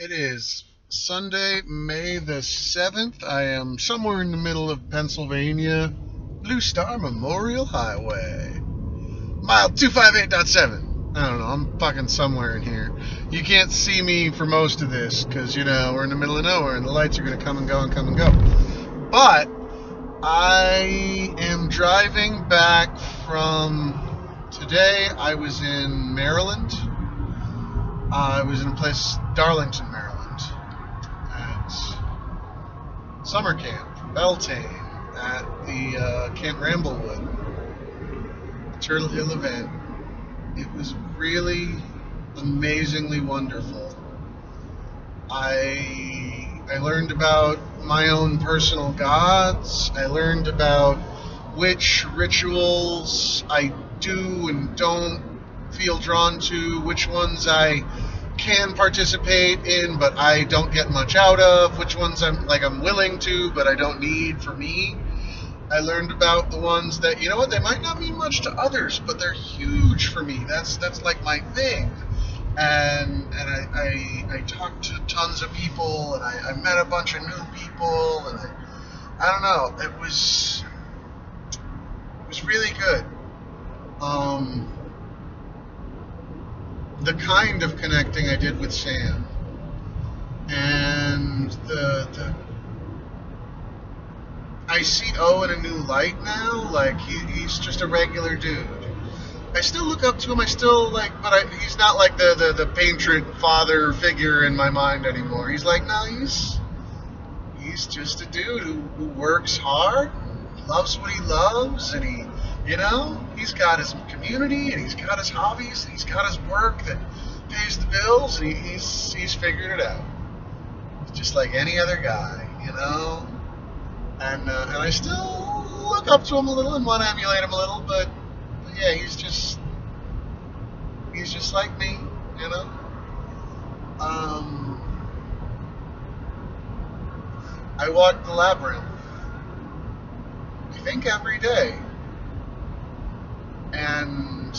It is Sunday, May the 7th. I am somewhere in the middle of Pennsylvania. Blue Star Memorial Highway. Mile 258.7. I don't know, I'm fucking somewhere in here. You can't see me for most of this because, we're in the middle of nowhere and the lights are going to come and go and come and go. But I am driving back from today. I was in Maryland. I was in a place, Darlington, Maryland, at summer camp, Beltane, at the Camp Ramblewood, Turtle Hill event. It was really amazingly wonderful. I learned about my own personal gods. I learned about which rituals I do and don't feel drawn to, which ones I can participate in but I don't get much out of, which ones I'm willing to but I don't need for me. I learned about the ones that, they might not mean much to others, but they're huge for me. That's like my thing. And I talked to tons of people, and I met a bunch of new people, and I don't know, it was really good. The kind of connecting I did with Sam, and I see O in a new light now. Like he's just a regular dude. I still look up to him. I still but he's not like the patron father figure in my mind anymore. He's like, no, he's just a dude who works hard, loves what he loves, and he's got his community, and he's got his hobbies, and he's got his work that pays the bills, and he's figured it out. Just like any other guy, And I still look up to him a little and want to emulate him a little, but yeah, he's just like me, I walk the labyrinth, I think every day. And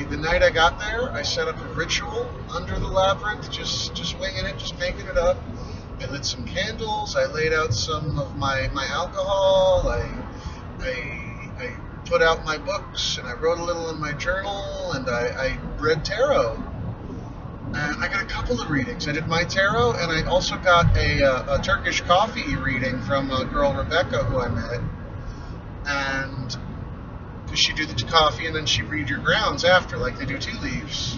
the night I got there, I set up a ritual under the labyrinth, just winging it, just making it up. I lit some candles. I laid out some of my alcohol. I put out my books, and I wrote a little in my journal, and I read tarot. And I got a couple of readings. I did my tarot, and I also got a Turkish coffee reading from a girl, Rebecca, who I met. And because she do the coffee, and then she read your grounds after, like they do tea leaves.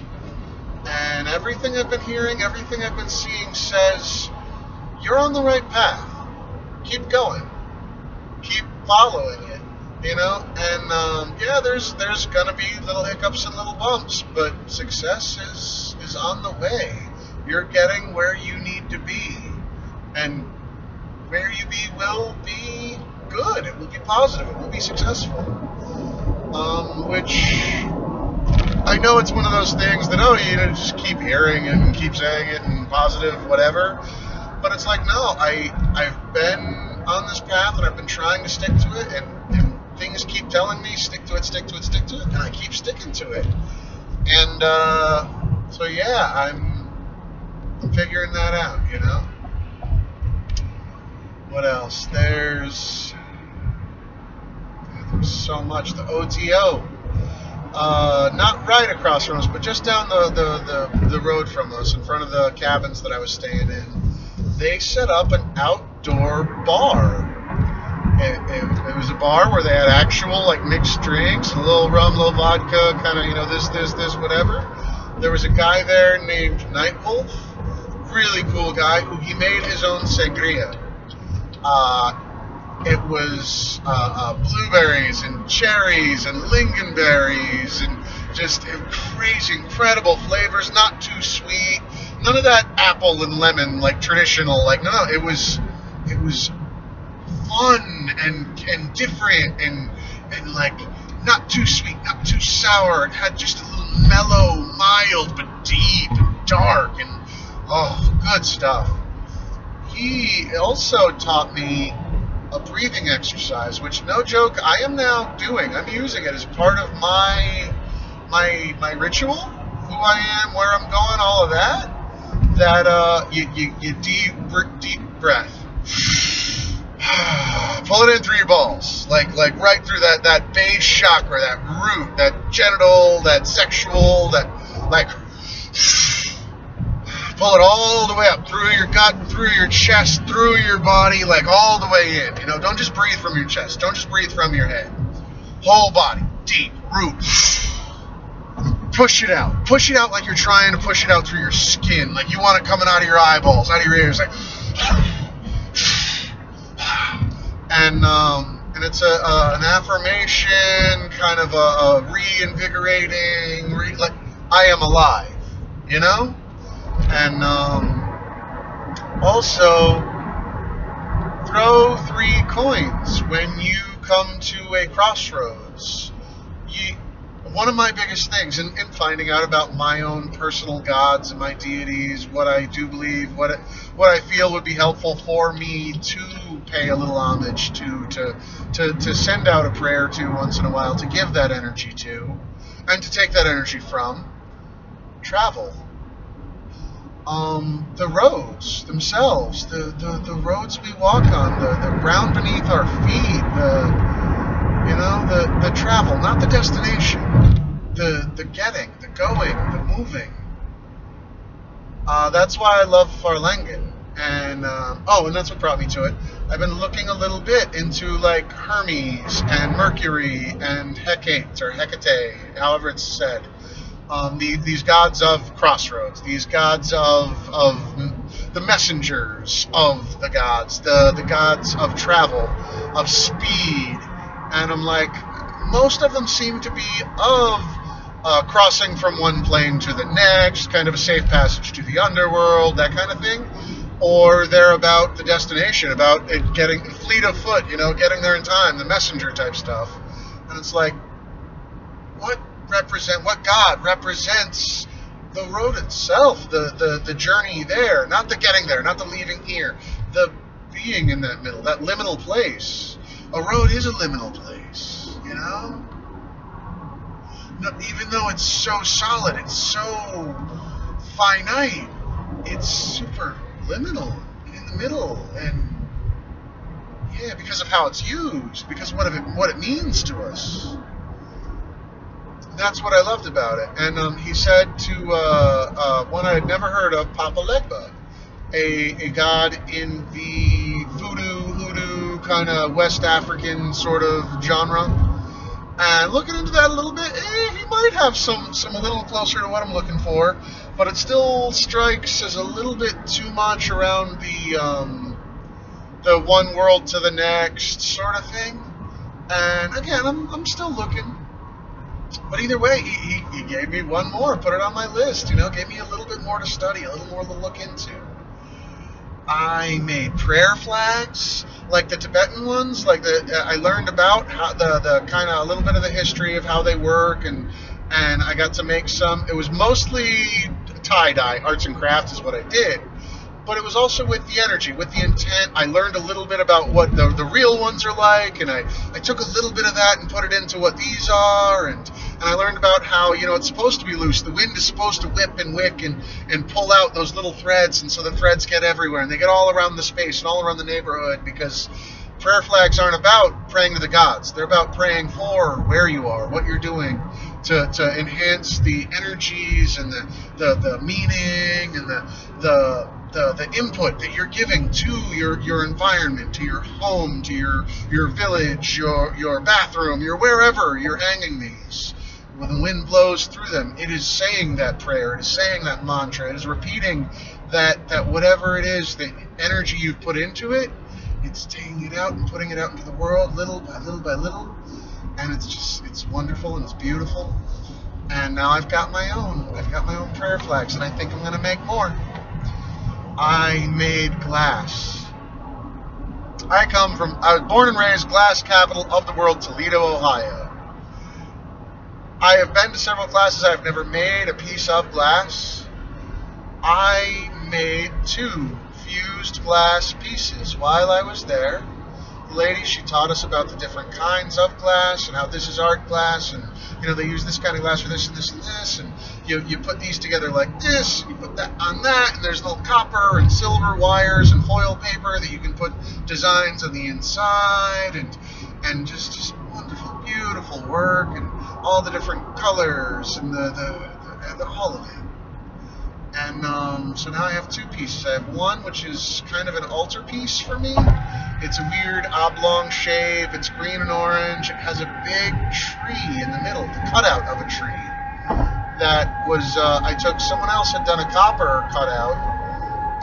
And everything I've been hearing, everything I've been seeing says, you're on the right path. Keep going. Keep following it, And yeah, there's gonna be little hiccups and little bumps, but success is on the way. You're getting where you need to be, and where you be will be good. It will be positive. It will be successful. Which I know it's one of those things that just keep hearing and keep saying it and positive whatever. But it's like, no, I've been on this path, and I've been trying to stick to it, and things keep telling me, stick to it, and I keep sticking to it. And so yeah, I'm figuring that out, What else? There's so much. The OTO. Not right across from us, but just down the road from us, in front of the cabins that I was staying in. They set up an outdoor bar. It was a bar where they had actual mixed drinks, a little rum, a little vodka, kind of this, whatever. There was a guy there named Nightwolf, really cool guy, who he made his own sangria. It was blueberries and cherries and lingonberries and just crazy, incredible flavors, not too sweet. None of that apple and lemon traditional. No, it was fun and different and not too sweet, not too sour. It had just a little mellow, mild, but deep and dark and good stuff. He also taught me a breathing exercise, which, no joke, I am now doing. I'm using it as part of my ritual, who I am, where I'm going, all of that. that you deep breath. Pull it in through your balls, like right through that base chakra, that root, that genital, that sexual, that like. Pull it all the way up through your gut, through your chest, through your body, like all the way in. Don't just breathe from your chest. Don't just breathe from your head. Whole body, deep, root. Push it out. Push it out like you're trying to push it out through your skin, like you want it coming out of your eyeballs, out of your ears, like. And it's an affirmation, kind of a reinvigorating, like I am alive, And also, throw 3 coins when you come to a crossroads. One of my biggest things in finding out about my own personal gods and my deities, what I do believe, what I feel would be helpful for me to pay a little homage to send out a prayer to once in a while, to give that energy to, and to take that energy from, travel. The roads themselves, the roads we walk on, the ground beneath our feet, the travel, not the destination, the getting, the going, the moving. That's why I love Farlangen, and that's what brought me to it. I've been looking a little bit into like Hermes and Mercury and Hecate or Hecate, however it's said. These gods of crossroads, these gods of the messengers of the gods, the gods of travel, of speed, and I'm like, most of them seem to be of crossing from one plane to the next, kind of a safe passage to the underworld, that kind of thing, or they're about the destination, about it getting fleet of foot, getting there in time, the messenger type stuff, and it's like, what God represents the road itself, the journey there, not the getting there, not the leaving here, the being in that middle, that liminal place. A road is a liminal place, even though it's so solid, it's so finite, it's super liminal, in the middle, and because of how it's used, because of what it means to us. That's what I loved about it. And he said to one I had never heard of, Papa Legba, a god in the hoodoo kind of West African sort of genre. And looking into that a little bit, he might have some a little closer to what I'm looking for, but it still strikes as a little bit too much around the one world to the next sort of thing. And again, I'm still looking. But either way, he gave me one more, put it on my list, gave me a little bit more to study, a little more to look into. I made prayer flags, like the Tibetan ones, I learned about how the kind of a little bit of the history of how they work, and I got to make some. It was mostly tie-dye, arts and crafts is what I did. But it was also with the energy, with the intent. I learned a little bit about what the real ones are like, and I took a little bit of that and put it into what these are, and I learned about how, it's supposed to be loose. The wind is supposed to whip and wick and pull out those little threads, and so the threads get everywhere, and they get all around the space and all around the neighborhood, because prayer flags aren't about praying to the gods. They're about praying for where you are, what you're doing, to enhance the energies and the meaning and the input that you're giving to your environment, to your home, to your village, your bathroom, your wherever you're hanging these. When the wind blows through them, it is saying that prayer, it is saying that mantra, it is repeating that whatever it is, the energy you've put into it, it's taking it out and putting it out into the world little by little by little, and it's wonderful and it's beautiful. And now I've got my own prayer flags, and I think I'm going to make more. I made glass. I was born and raised glass capital of the world, Toledo, Ohio. I have been to several classes. I've never made a piece of glass. I made 2 fused glass pieces while I was there. lady. She taught us about the different kinds of glass and how this is art glass, and they use this kind of glass for this and this and this, and you put these together like this, and you put that on that, and there's little copper and silver wires and foil paper that you can put designs on the inside, and just wonderful, beautiful work, and all the different colors and the all of it. And so now I have two pieces. I have one which is kind of an altarpiece for me. It's a weird oblong shape. It's green and orange. It has a big tree in the middle, the cutout of a tree. That was, I took, someone else had done a copper cutout,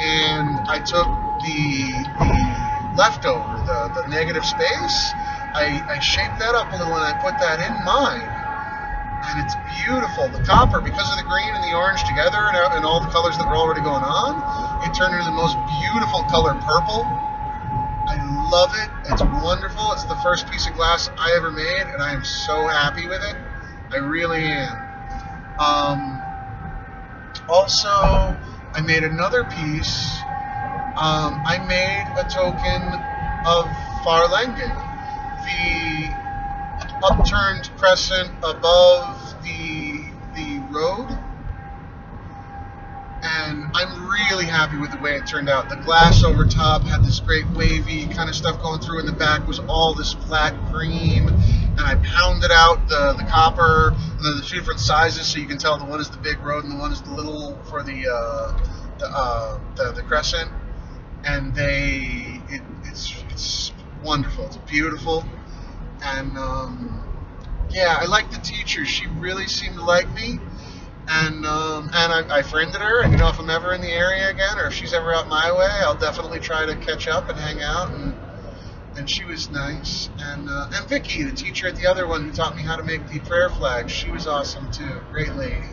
and I took the leftover, the negative space. I shaped that up a little and I put that in mine. And it's beautiful. The copper, because of the green and the orange together and all the colors that were already going on, it turned into the most beautiful color purple. I love it. It's wonderful. It's the first piece of glass I ever made, and I am so happy with it. I really am. Also, I made another piece. I made a token of Farlangen, the upturned crescent above the road, and I'm really happy with the way it turned out. The glass over top had this great wavy kind of stuff going through, and the back was all this flat green, and I pounded out the copper, and then the two different sizes so you can tell the one is the big road and the one is the little for the crescent, and it's wonderful. It's beautiful. And yeah, I like the teacher. She really seemed to like me, and I friended her. And if I'm ever in the area again, or if she's ever out my way, I'll definitely try to catch up and hang out. And she was nice. And Vicky, the teacher at the other one who taught me how to make the prayer flags, she was awesome too. Great lady.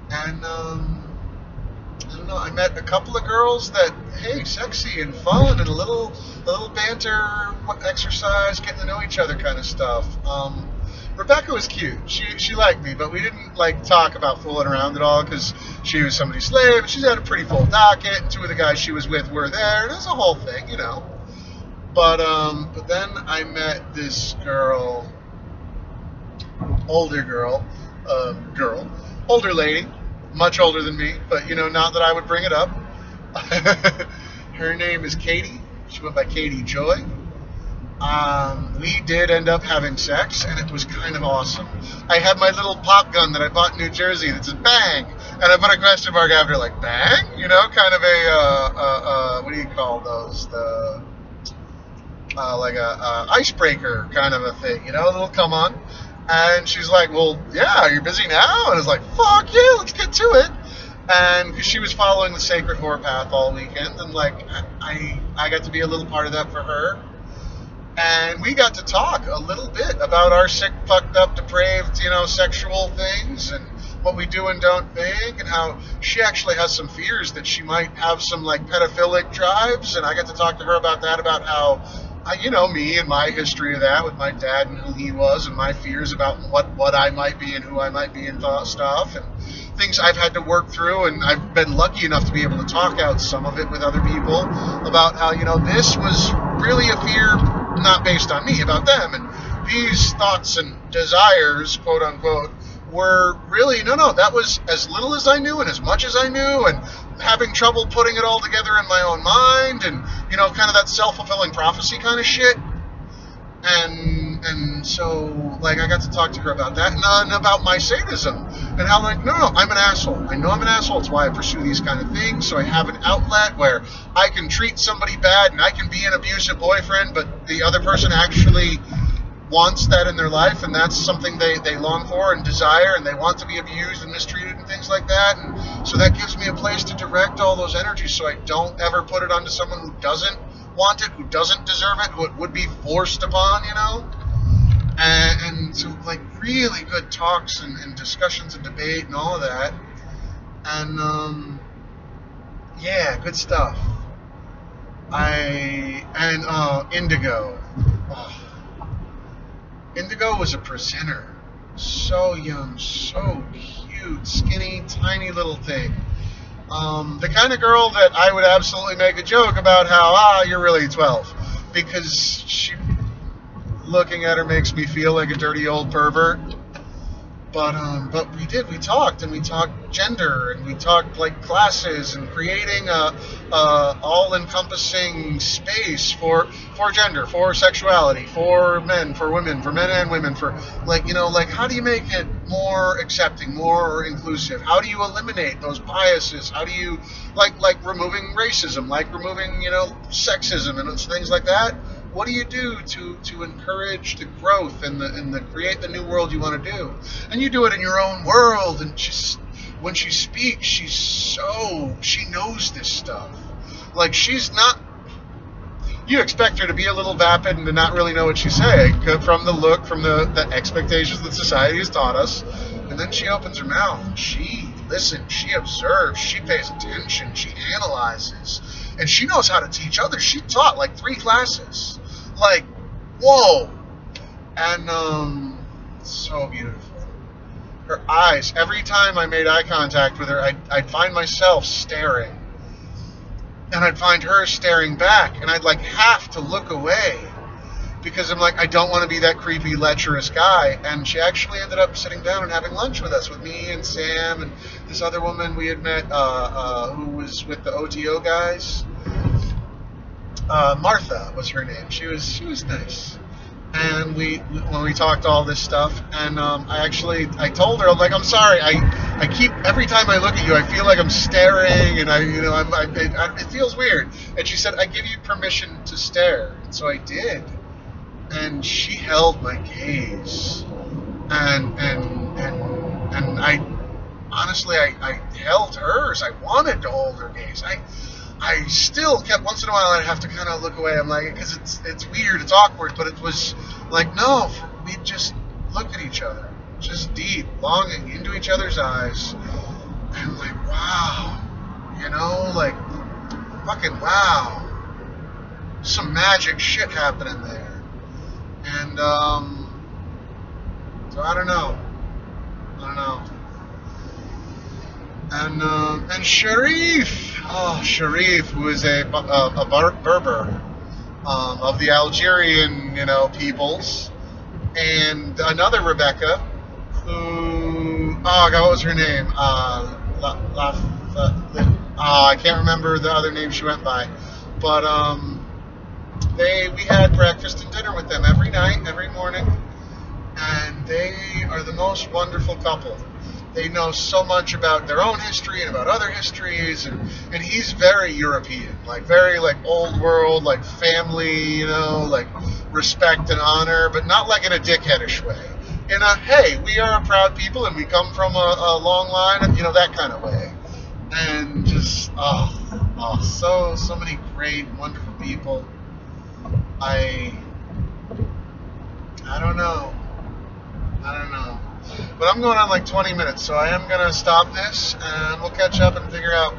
And I don't know, I met a couple of girls that, hey, sexy and fun and a little banter, exercise, getting to know each other kind of stuff. Rebecca was cute. She liked me, but we didn't talk about fooling around at all because she was somebody's slave and she had a pretty full docket, and two of the guys she was with were there, and it was a whole thing, But then I met this girl, older lady, much older than me, but not that I would bring it up. Her name is Katie. She went by Katie Joy. We did end up having sex, and it was kind of awesome. I had my little pop gun that I bought in New Jersey that said bang, and I put a question mark after bang, kind of a what do you call those? Like a icebreaker kind of a thing, a little come on. And she's like, well, yeah, you're busy now? And I was like, fuck yeah, let's get to it. And because she was following the sacred whore path all weekend, and I got to be a little part of that for her. And we got to talk a little bit about our sick, fucked up, depraved, sexual things, and what we do and don't think, and how she actually has some fears that she might have some pedophilic drives. And I got to talk to her about that, about how me and my history of that with my dad and who he was, and my fears about what I might be and who I might be and stuff, and things I've had to work through. And I've been lucky enough to be able to talk out some of it with other people about how, this was really a fear not based on me, about them, and these thoughts and desires, quote unquote, were really, no, that was as little as I knew and as much as I knew, and having trouble putting it all together in my own mind, and kind of that self-fulfilling prophecy kind of shit. And so I got to talk to her about that, and about my sadism, and how no, I'm an asshole. I know I'm an asshole. It's why I pursue these kind of things, so I have an outlet where I can treat somebody bad, and I can be an abusive boyfriend, but the other person actually wants that in their life, and that's something they long for and desire, and they want to be abused and mistreated and things like that. And so that gives me a place to direct all those energies, so I don't ever put it onto someone who doesn't want it, who doesn't deserve it, who it would be forced upon, and so really good talks and discussions and debate and all of that. And yeah, good stuff. Indigo. Oh. Indigo was a presenter. So young, so cute, skinny, tiny little thing. The kind of girl that I would absolutely make a joke about how, you're really 12. because looking at her makes me feel like a dirty old pervert. But we talked, and we talked gender, and we talked like classes, and creating a all-encompassing space for gender, for sexuality, for men, for women, for men and women, for like how do you make it more accepting, more inclusive? How do you eliminate those biases? How do you like removing racism, like removing sexism and things like that? What do you do to encourage the growth and the create the new world you want to do? And you do it in your own world. And when she speaks, she knows this stuff. Like, she's not. You expect her to be a little vapid and to not really know what she's saying from the look, from the expectations that society has taught us. And then she opens her mouth and she listens, she observes, she pays attention, she analyzes, and she knows how to teach others. She taught like 3 classes. Like, whoa. And so beautiful. Her eyes, every time I made eye contact with her, I'd find myself staring. And I'd find her staring back, and I'd like have to look away because I'm like, I don't want to be that creepy, lecherous guy. And she actually ended up sitting down and having lunch with us, with me and Sam and this other woman we had met who was with the OTO guys. Martha was her name. She was nice. And when we talked all this stuff, and I told her, I'm like, I'm sorry, I keep, every time I look at you, I feel like I'm staring, and it feels weird. And she said, I give you permission to stare. And so I did. And she held my gaze, and I honestly, I held hers. I wanted to hold her gaze. I still kept, once in a while I'd have to kind of look away. I'm like, because it's weird, it's awkward, but it was like, no, we just look at each other, just deep, longing into each other's eyes, and like, wow, like, fucking wow, some magic shit happening there. And so I don't know. And Sharif, who is a Berber of the Algerian, peoples, and another Rebecca, who, God, what was her name? I can't remember the other name she went by, but we had breakfast and dinner with them every night, every morning, and they are the most wonderful couple. They know so much about their own history and about other histories, and he's very European, like very like old world, like family, like respect and honor, but not like in a dickheadish way. In a, hey, we are a proud people and we come from a long line, and that kind of way. And just so many great, wonderful people. I don't know. But I'm going on like 20 minutes, so I am going to stop this, and we'll catch up and figure out